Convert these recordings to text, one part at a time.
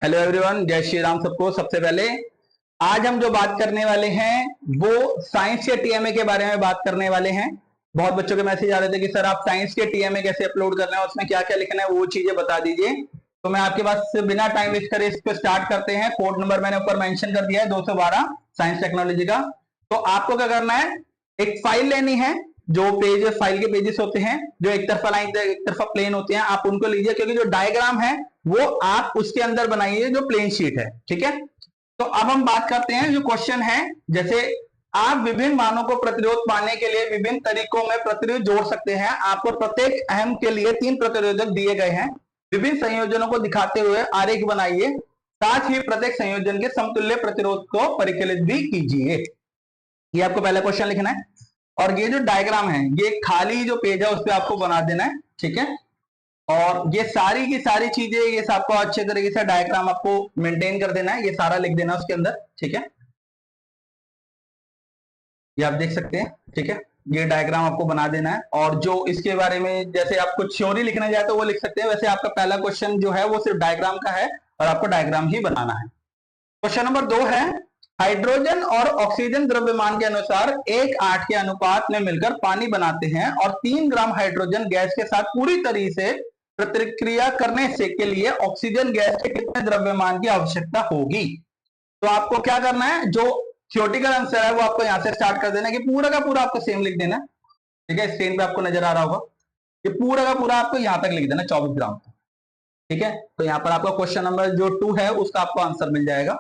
Hello everyone, जय श्री राम सबको। सबसे पहले आज हम जो बात करने वाले हैं वो साइंस के टीएमए के बारे में बात करने वाले हैं। बहुत बच्चों के मैसेज आ रहे थे कि सर आप साइंस के टीएमए कैसे अपलोड करना है, उसमें क्या क्या लिखना है, वो चीजें बता दीजिए। तो मैं आपके पास बिना टाइम वेस्ट करे इस पे स्टार्ट करते हैं। कोड नंबर मैंने ऊपर मेंशन कर दिया है 212 साइंस टेक्नोलॉजी का। तो आपको क्या करना है, एक फाइल लेनी है। जो पेज फाइल के पेजेस होते हैं जो एक तरफा लाइन एक तरफा प्लेन होते हैं, आप उनको लीजिए, क्योंकि जो डायग्राम है वो आप उसके अंदर बनाइए जो प्लेन शीट है। ठीक है, तो अब हम बात करते हैं जो क्वेश्चन है। जैसे आप विभिन्न मानों को प्रतिरोध पाने के लिए विभिन्न तरीकों में प्रतिरोध जोड़ सकते हैं। आपको प्रत्येक अहम के लिए 3 प्रतिरोधक दिए गए हैं। विभिन्न संयोजनों को दिखाते हुए आरेख बनाइए, साथ ही प्रत्येक संयोजन के समतुल्य प्रतिरोध को परिकलित भी कीजिए। ये आपको पहला क्वेश्चन लिखना है। और ये जो डायग्राम है ये खाली जो पेज है उस पर आपको बना देना है। ठीक है, और ये सारी की सारी चीजें ये आपको अच्छे तरीके से डायग्राम आपको मेंटेन कर देना है, ये सारा लिख देना उसके अंदर। ठीक है, ये आप देख सकते हैं। ठीक है, ये डायग्राम आपको बना देना है। और जो इसके बारे में जैसे आपको थ्योरी लिखना चाहे तो वो लिख सकते हैं। वैसे आपका पहला क्वेश्चन जो है वो सिर्फ डायग्राम का है और आपको डायग्राम ही बनाना है। क्वेश्चन नंबर 2 है, हाइड्रोजन और ऑक्सीजन द्रव्यमान के अनुसार 1:8 के अनुपात में मिलकर पानी बनाते हैं और 3 ग्राम हाइड्रोजन गैस के साथ पूरी तरह से प्रतिक्रिया करने से के लिए ऑक्सीजन गैस के कितने द्रव्यमान की आवश्यकता होगी। तो आपको क्या करना है, जो थ्योरेटिकल आंसर है वो आपको यहां से स्टार्ट कर देना है कि पूरा का पूरा आपको सेम लिख देना है। ठीक है, स्क्रीन पे आपको नजर आ रहा होगा, ये पूरा का पूरा आपको यहां तक लिख देना 24 ग्राम। ठीक है, तो यहां पर आपका क्वेश्चन नंबर जो 2 है उसका आपको आंसर मिल जाएगा।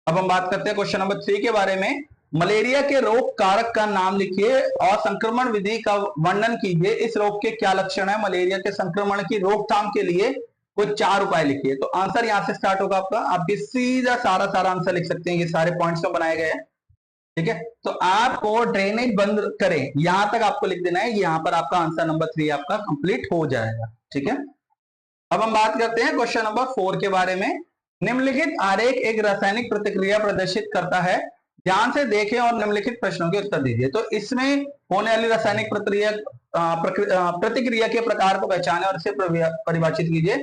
अब हम बात करते हैं क्वेश्चन नंबर 3 के बारे में। मलेरिया के रोग कारक का नाम लिखिए और संक्रमण विधि का वर्णन कीजिए। इस रोग के क्या लक्षण है। मलेरिया के संक्रमण की रोकथाम के लिए कुछ 4 उपाय लिखिए। तो आंसर यहां से स्टार्ट होगा आपका, आप सीधा सारा आंसर लिख सकते हैं। ये सारे पॉइंट्स में बनाए गए हैं। ठीक है, तो आपको ड्रेनेज बंद करें यहां तक आपको लिख देना है। यहां पर आपका आंसर नंबर 3 आपका कंप्लीट हो जाएगा। ठीक है, अब हम बात करते हैं क्वेश्चन नंबर 4 के बारे में। निम्नलिखित आरेख एक रासायनिक प्रतिक्रिया प्रदर्शित करता है, ध्यान से देखें और निम्नलिखित प्रश्नों के उत्तर दीजिए। तो इसमें होने वाली रासायनिक प्रतिक्रिया के प्रकार को पहचाने और इसे परिभाषित कीजिए।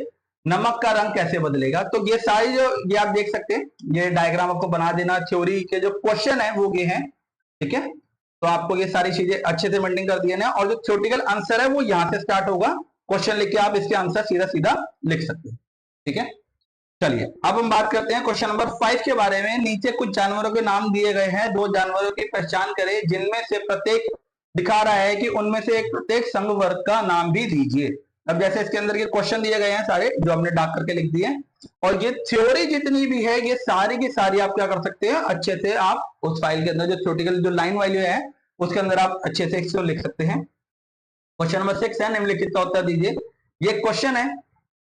नमक का रंग कैसे बदलेगा। तो ये सारी जो ये आप देख सकते हैं, ये डायग्राम आपको बना देना। थ्योरी के जो क्वेश्चन है वो ये हैं। ठीक है, तो आपको ये सारी चीजें अच्छे से मेंटेन कर दिए ना, और जो थ्योरेटिकल आंसर है वो यहां से स्टार्ट होगा। क्वेश्चन लिख के आप इसके आंसर सीधा सीधा लिख सकते हैं। ठीक है, चलिए अब हम बात करते हैं क्वेश्चन नंबर 5 के बारे में। नीचे कुछ जानवरों के नाम दिए गए हैं, 2 जानवरों की पहचान करें जिनमें से प्रत्येक दिखा रहा है कि उनमें से एक प्रत्येक संघ वर्ग का नाम भी दीजिए। अब जैसे इसके अंदर ये क्वेश्चन दिए गए हैं सारे, जो हमने डाक करके लिख दिए, और ये थ्योरी जितनी भी है ये सारी की सारी आप क्या कर सकते हैं, अच्छे से आप उस फाइल के अंदर जो थ्योरेटिकल जो लाइन वैल्यू है उसके अंदर आप अच्छे से इसको लिख सकते हैं। क्वेश्चन नंबर 6 है, निम्नलिखित का उत्तर दीजिए। ये क्वेश्चन है,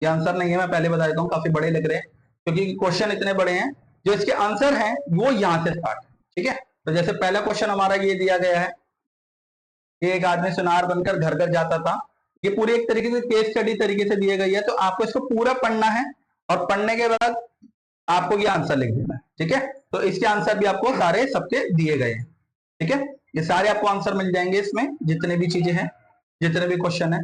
ये आंसर नहीं है, मैं पहले बता देता हूँ, काफी बड़े लग रहे हैं क्योंकि क्वेश्चन इतने बड़े हैं। जो इसके आंसर हैं वो यहां से स्टार्ट है। ठीक है, तो जैसे पहला क्वेश्चन हमारा ये दिया गया है कि एक आदमी सुनार बनकर घर घर जाता था। ये पूरी एक तरीके से केस स्टडी तरीके से दिए गई है, तो आपको इसको पूरा पढ़ना है और पढ़ने के बाद आपको ये आंसर लिख देना है। ठीक है, तो इसके आंसर भी आपको सारे सबके दिए गए हैं। ठीक है, ये सारे आपको आंसर मिल जाएंगे इसमें, जितने भी चीजें हैं, जितने भी क्वेश्चन है।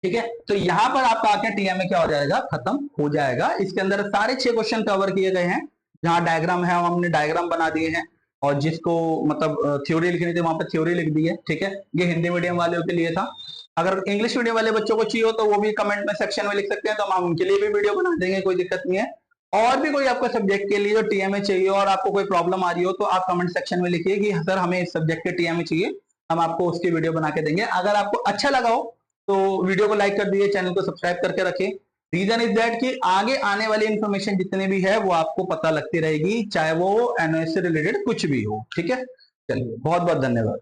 ठीक है, तो यहां पर आपका आके टीएमए क्या हो जाएगा, खत्म हो जाएगा। इसके अंदर सारे 6 क्वेश्चन कवर किए गए हैं। जहां डायग्राम है हमने डायग्राम बना दिए हैं, और जिसको मतलब थ्योरी लिखनी थी वहां पर थ्योरी लिख दी है। ठीक है, ये हिंदी मीडियम वालों के लिए था। अगर इंग्लिश मीडियम वाले बच्चों को चाहिए हो तो वो भी कमेंट में सेक्शन में लिख सकते हैं, तो हम उनके लिए भी वीडियो बना देंगे, कोई दिक्कत नहीं है। और भी कोई आपको सब्जेक्ट के लिए जो टीएमए चाहिए और आपको कोई प्रॉब्लम आ रही हो तो आप कमेंट सेक्शन में लिखिए कि सर हमें इस सब्जेक्ट के टीएमए चाहिए, हम आपको उसकी वीडियो बना के देंगे। अगर आपको अच्छा लगा हो तो वीडियो को लाइक कर दीजिए, चैनल को सब्सक्राइब करके रखें। रीजन इज दैट कि आगे आने वाली इंफॉर्मेशन जितने भी है वो आपको पता लगती रहेगी, चाहे वो एनओएस से रिलेटेड कुछ भी हो। ठीक है, चलिए बहुत बहुत धन्यवाद।